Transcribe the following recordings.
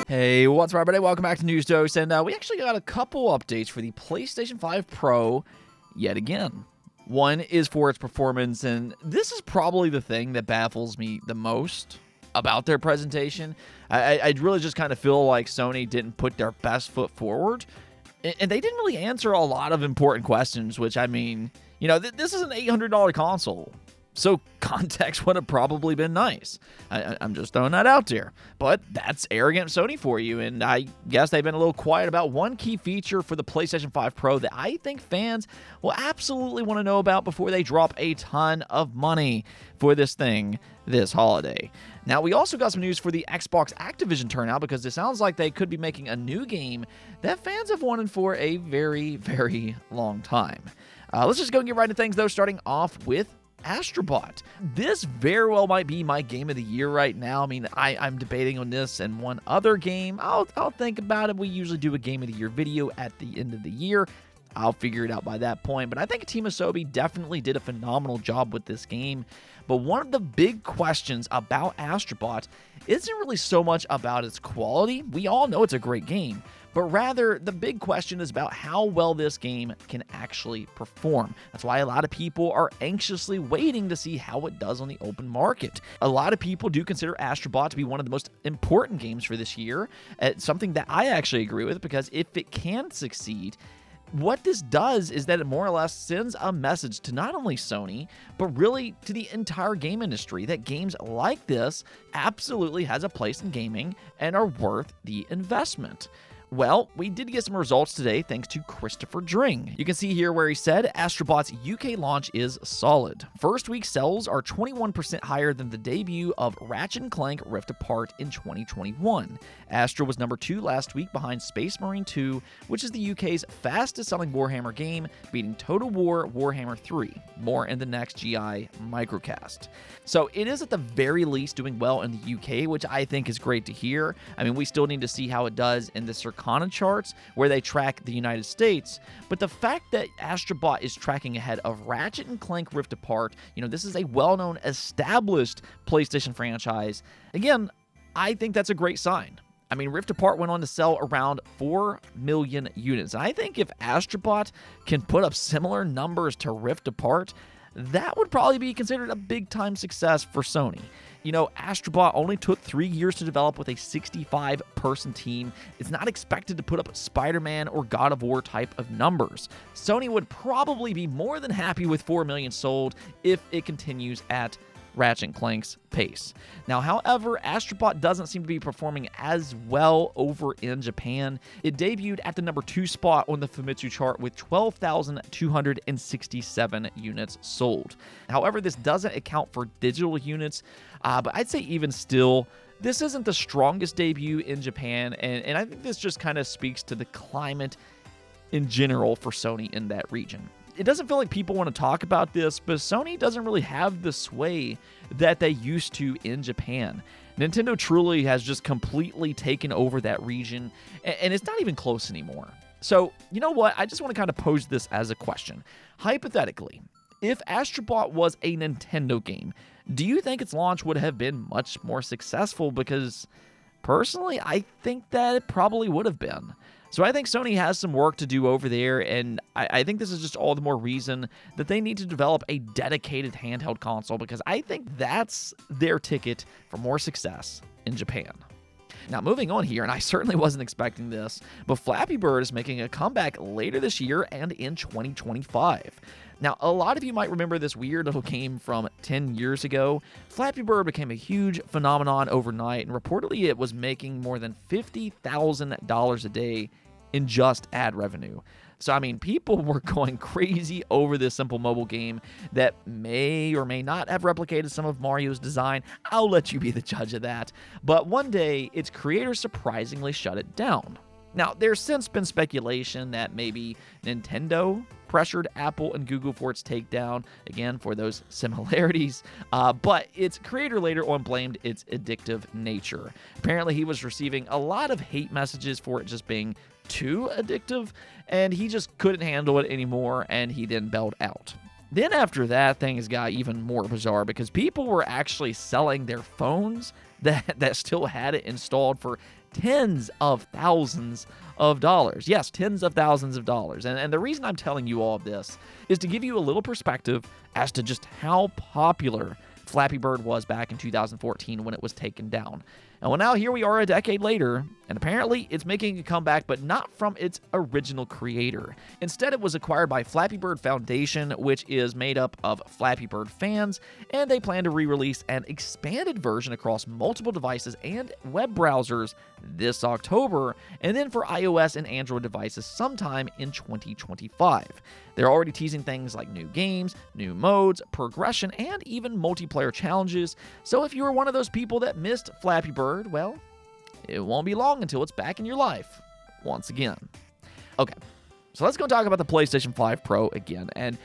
Hey, what's up, everybody? Welcome back to News Dose, and we actually got a couple updates for the PlayStation 5 Pro yet again. One is for its performance, and this is probably the thing that baffles me the most about their presentation. I really just kind of feel like Sony didn't put their best foot forward, and they didn't really answer a lot of important questions, which, I mean, you know, this is an $800 console. So context would have probably been nice. I'm just throwing that out there. But that's arrogant Sony for you, and I guess they've been a little quiet about one key feature for the PlayStation 5 Pro that I think fans will absolutely want to know about before they drop a ton of money for this thing this holiday. Now, we also got some news for the Xbox Activision turnout, because it sounds like they could be making a new game that fans have wanted for a very, very long time. Let's just go and get right into things, though, starting off with Astrobot. This very well might be my game of the year right now. I mean, I'm debating on this and one other game. I'll think about it. We usually do a game of the year video at the end of the year. I'll figure it out by that point. But I think Team Asobi definitely did a phenomenal job with this game. But one of the big questions about Astrobot isn't really so much about its quality. We all know it's a great game. But rather, the big question is about how well this game can actually perform. That's why a lot of people are anxiously waiting to see how it does on the open market. A lot of people do consider Astrobot to be one of the most important games for this year. It's something that I actually agree with, because if it can succeed, what this does is that it more or less sends a message to not only Sony, but really to the entire game industry, that games like this absolutely has a place in gaming and are worth the investment. Well, we did get some results today thanks to Christopher Dring. You can see here where he said Astrobot's UK launch is solid. First week sales are 21% higher than the debut of Ratchet & Clank Rift Apart in 2021. Astro was number 2 last week behind Space Marine 2, which is the UK's fastest selling Warhammer game, beating Total War Warhammer 3. More in the next GI microcast. So it is at the very least doing well in the UK, which I think is great to hear. I mean, we still need to see how it does in the Circana charts, where they track the United States, but the fact that Astrobot is tracking ahead of Ratchet & Clank Rift Apart, you know, this is a well-known, established PlayStation franchise. Again, I think that's a great sign. I mean, Rift Apart went on to sell around 4 million units, and I think if Astrobot can put up similar numbers to Rift Apart, that would probably be considered a big-time success for Sony. You know, Astrobot only took 3 years to develop with a 65-person team. It's not expected to put up Spider-Man or God of War type of numbers. Sony would probably be more than happy with 4 million sold if it continues at Ratchet & Clank's pace. Now, however, Astrobot doesn't seem to be performing as well over in Japan. It debuted at the number 2 spot on the Famitsu chart with 12,267 units sold. However, this doesn't account for digital units, but I'd say even still, this isn't the strongest debut in Japan, and I think this just kind of speaks to the climate in general for Sony in that region. It doesn't feel like people want to talk about this, but Sony doesn't really have the sway that they used to in Japan. Nintendo truly has just completely taken over that region, and it's not even close anymore. So, you know what? I just want to kind of pose this as a question. Hypothetically, if Astrobot was a Nintendo game, do you think its launch would have been much more successful? Because, personally, I think that it probably would have been. So I think Sony has some work to do over there, and I think this is just all the more reason that they need to develop a dedicated handheld console, because I think that's their ticket for more success in Japan. Now, moving on here, and I certainly wasn't expecting this, but Flappy Bird is making a comeback later this year and in 2025. Now, a lot of you might remember this weird little game from 10 years ago. Flappy Bird became a huge phenomenon overnight, and reportedly it was making more than $50,000 a day in just ad revenue. So, I mean, people were going crazy over this simple mobile game that may or may not have replicated some of Mario's design. I'll let you be the judge of that. But one day, its creators surprisingly shut it down. Now, there's since been speculation that maybe Nintendo pressured Apple and Google for its takedown, again, for those similarities, but its creator later on blamed its addictive nature. Apparently, he was receiving a lot of hate messages for it just being too addictive, and he just couldn't handle it anymore, and he then bailed out. Then after that, things got even more bizarre, because people were actually selling their phones that still had it installed for tens of thousands of dollars. Yes, tens of thousands of dollars. And the reason I'm telling you all of this is to give you a little perspective as to just how popular Flappy Bird was back in 2014 when it was taken down. And well, now here we are a decade later, and apparently it's making a comeback, but not from its original creator. Instead, it was acquired by Flappy Bird Foundation, which is made up of Flappy Bird fans, and they plan to re-release an expanded version across multiple devices and web browsers this October, and then for iOS and Android devices sometime in 2025. They're already teasing things like new games, new modes, progression, and even multiplayer challenges. So if you were one of those people that missed Flappy Bird, well, it won't be long until it's back in your life once again. Okay, so let's go talk about the PlayStation 5 Pro again. And,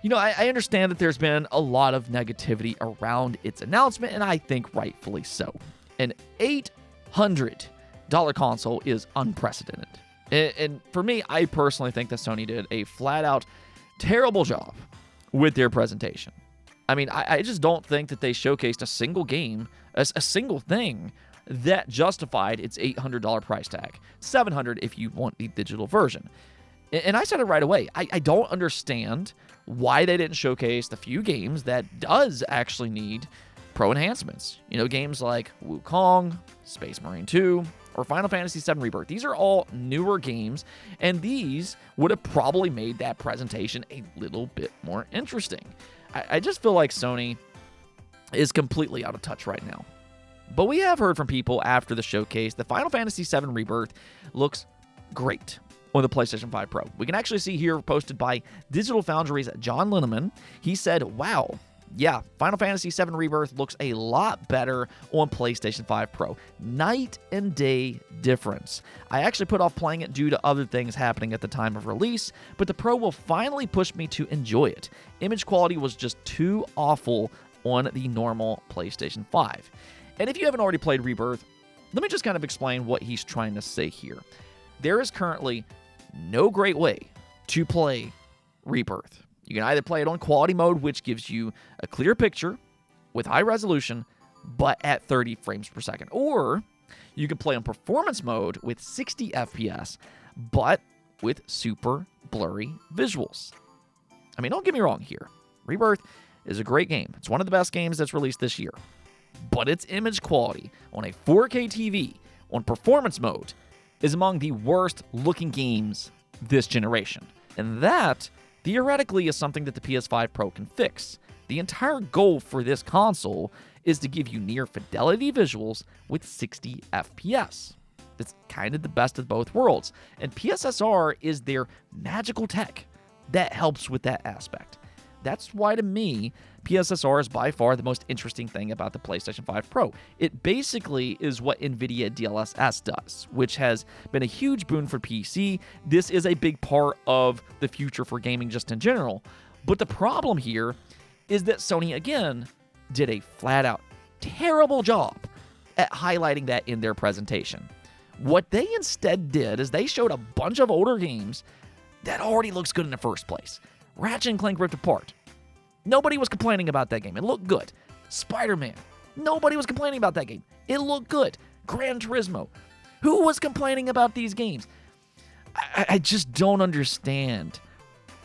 you know, I understand that there's been a lot of negativity around its announcement, and I think rightfully so. An $800 console is unprecedented. And for me, I personally think that Sony did a flat-out terrible job with their presentation. I mean, I just don't think that they showcased a single game, a single thing that justified its $800 price tag. $700 if you want the digital version. And I said it right away. I don't understand why they didn't showcase the few games that does actually need pro enhancements. You know, games like Wukong, Space Marine 2, or Final Fantasy VII Rebirth. These are all newer games, and these would have probably made that presentation a little bit more interesting. I just feel like Sony is completely out of touch right now. But we have heard from people after the showcase that Final Fantasy VII Rebirth looks great on the PlayStation 5 Pro. We can actually see here, posted by Digital Foundry's John Linneman, he said, wow, yeah, Final Fantasy VII Rebirth looks a lot better on PlayStation 5 Pro. Night and day difference. I actually put off playing it due to other things happening at the time of release, but the Pro will finally push me to enjoy it. Image quality was just too awful on the normal PlayStation 5. And if you haven't already played Rebirth, let me just kind of explain what he's trying to say here. There is currently no great way to play Rebirth. You can either play it on quality mode, which gives you a clear picture with high resolution, but at 30 frames per second. Or you can play on performance mode with 60 FPS, but with super blurry visuals. I mean, don't get me wrong here. Rebirth is a great game. It's one of the best games that's released this year. But its image quality on a 4K TV on performance mode is among the worst looking games this generation. And that theoretically is something that the PS5 Pro can fix. The entire goal for this console is to give you near fidelity visuals with 60 FPS. It's kind of the best of both worlds, and PSSR is their magical tech that helps with that aspect. That's why, to me, PSSR is by far the most interesting thing about the PlayStation 5 Pro. It basically is what NVIDIA DLSS does, which has been a huge boon for PC. This is a big part of the future for gaming just in general. But the problem here is that Sony, again, did a flat-out terrible job at highlighting that in their presentation. What they instead did is they showed a bunch of older games that already looks good in the first place. Ratchet & Clank Rift Apart. Nobody was complaining about that game. It looked good. Spider-Man. Nobody was complaining about that game. It looked good. Gran Turismo. Who was complaining about these games? I just don't understand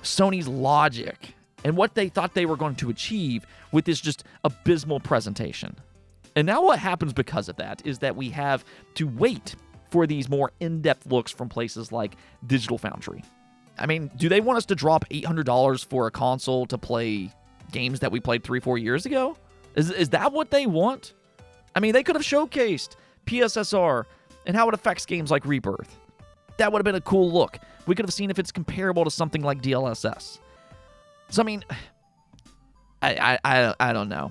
Sony's logic and what they thought they were going to achieve with this just abysmal presentation. And now what happens because of that is that we have to wait for these more in-depth looks from places like Digital Foundry. I mean, do they want us to drop $800 for a console to play games that we played 3-4 years ago? Is that what they want? I mean, they could have showcased PSSR and how it affects games like Rebirth. That would have been a cool look. We could have seen if it's comparable to something like DLSS. So, I mean, I don't know.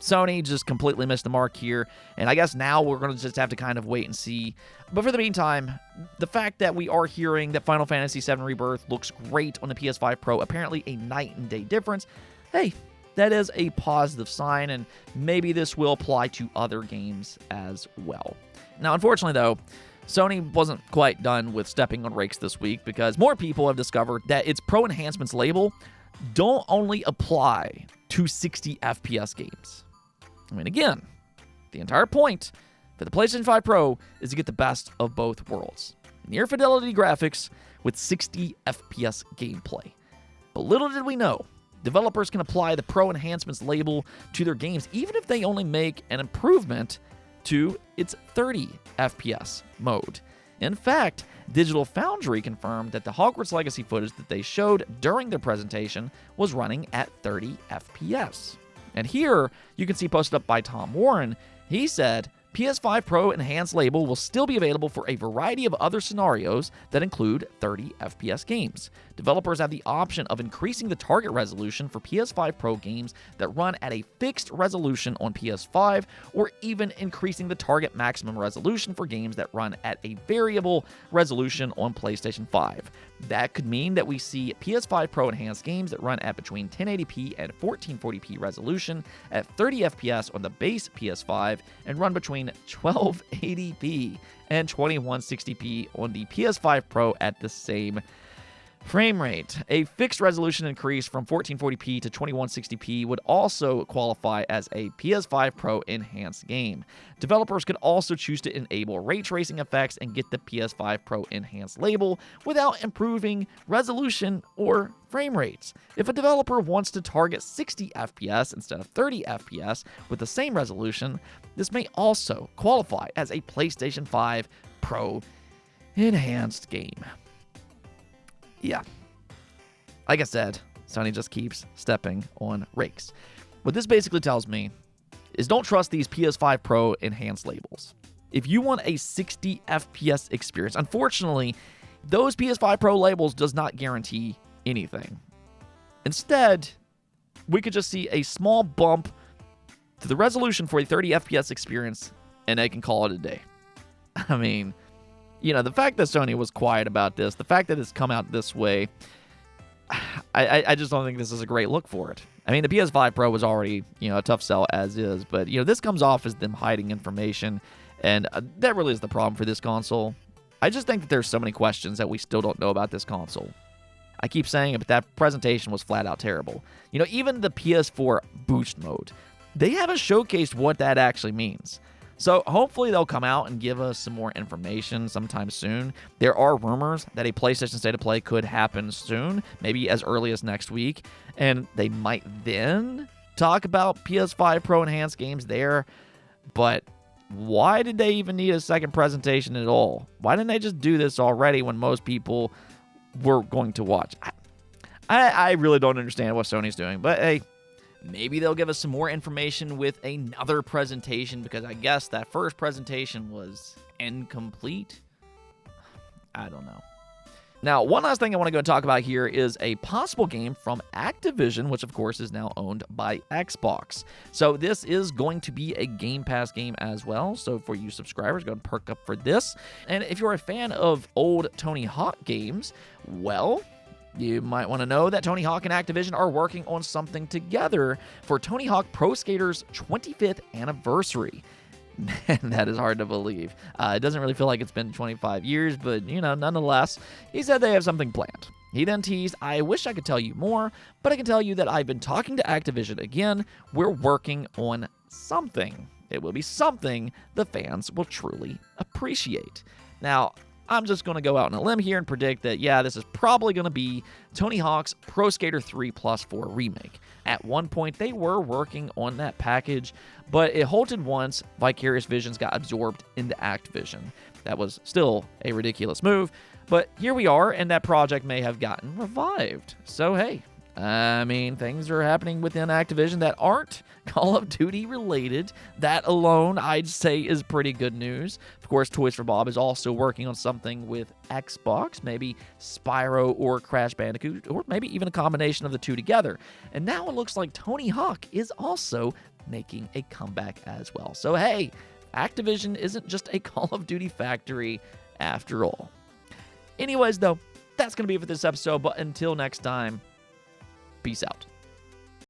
Sony just completely missed the mark here, and I guess now we're going to just have to kind of wait and see. But for the meantime, the fact that we are hearing that Final Fantasy VII Rebirth looks great on the PS5 Pro, apparently a night and day difference, hey, that is a positive sign, and maybe this will apply to other games as well. Now, unfortunately, though, Sony wasn't quite done with stepping on rakes this week because more people have discovered that its Pro Enhancements label don't only apply to 60 FPS games. I mean, again, the entire point for the PlayStation 5 Pro is to get the best of both worlds. Near fidelity graphics with 60 FPS gameplay. But little did we know, developers can apply the Pro Enhancements label to their games even if they only make an improvement to its 30 FPS mode. In fact, Digital Foundry confirmed that the Hogwarts Legacy footage that they showed during their presentation was running at 30 FPS. And here, you can see posted up by Tom Warren, he said, PS5 Pro Enhanced label will still be available for a variety of other scenarios that include 30 FPS games. Developers have the option of increasing the target resolution for PS5 Pro games that run at a fixed resolution on PS5, or even increasing the target maximum resolution for games that run at a variable resolution on PlayStation 5. That could mean that we see PS5 Pro Enhanced games that run at between 1080p and 1440p resolution at 30 FPS on the base PS5 and run between 1280p and 2160p on the PS5 Pro at the same frame rate. A fixed resolution increase from 1440p to 2160p would also qualify as a PS5 Pro Enhanced game. Developers could also choose to enable ray tracing effects and get the PS5 Pro Enhanced label without improving resolution or frame rates. If a developer wants to target 60 FPS instead of 30 FPS with the same resolution, this may also qualify as a PlayStation 5 Pro Enhanced game. Yeah. Like I said, Sony just keeps stepping on rakes. What this basically tells me is don't trust these PS5 Pro Enhanced labels. If you want a 60 FPS experience, unfortunately, those PS5 Pro labels does not guarantee anything. Instead, we could just see a small bump to the resolution for a 30 FPS experience, and they can call it a day. I mean, you know, the fact that Sony was quiet about this, the fact that it's come out this way, I just don't think this is a great look for it. I mean, the PS5 Pro was already, a tough sell as is, but, this comes off as them hiding information, and that really is the problem for this console. I just think that there's so many questions that we still don't know about this console. I keep saying it, but that presentation was flat out terrible. Even the PS4 boost mode, they haven't showcased what that actually means. So hopefully they'll come out and give us some more information sometime soon. There are rumors that a PlayStation State of Play could happen soon, maybe as early as next week, and they might then talk about PS5 Pro Enhanced games there. But why did they even need a second presentation at all? Why didn't they just do this already when most people were going to watch? I really don't understand what Sony's doing, but hey, maybe they'll give us some more information with another presentation, because I guess that first presentation was incomplete. I don't know. Now, one last thing I want to go and talk about here is a possible game from Activision, which of course is now owned by Xbox. So this is going to be a Game Pass game as well. So for you subscribers, go and perk up for this. And if you're a fan of old Tony Hawk games, well, you might want to know that Tony Hawk and Activision are working on something together for Tony Hawk Pro Skater's 25th anniversary. Man, that is hard to believe. It doesn't really feel like it's been 25 years, but, nonetheless, he said they have something planned. He then teased, I wish I could tell you more, but I can tell you that I've been talking to Activision again. We're working on something. It will be something the fans will truly appreciate. Now, I'm just going to go out on a limb here and predict that, this is probably going to be Tony Hawk's Pro Skater 3 Plus 4 remake. At one point, they were working on that package, but it halted once Vicarious Visions got absorbed into Activision. That was still a ridiculous move, but here we are, and that project may have gotten revived. So, hey, things are happening within Activision that aren't Call of Duty related. That alone, I'd say, is pretty good news. Of course, Toys for Bob is also working on something with Xbox, maybe Spyro or Crash Bandicoot, or maybe even a combination of the two together. And now it looks like Tony Hawk is also making a comeback as well. So, hey, Activision isn't just a Call of Duty factory after all. Anyways, though, that's going to be it for this episode, but until next time, peace out.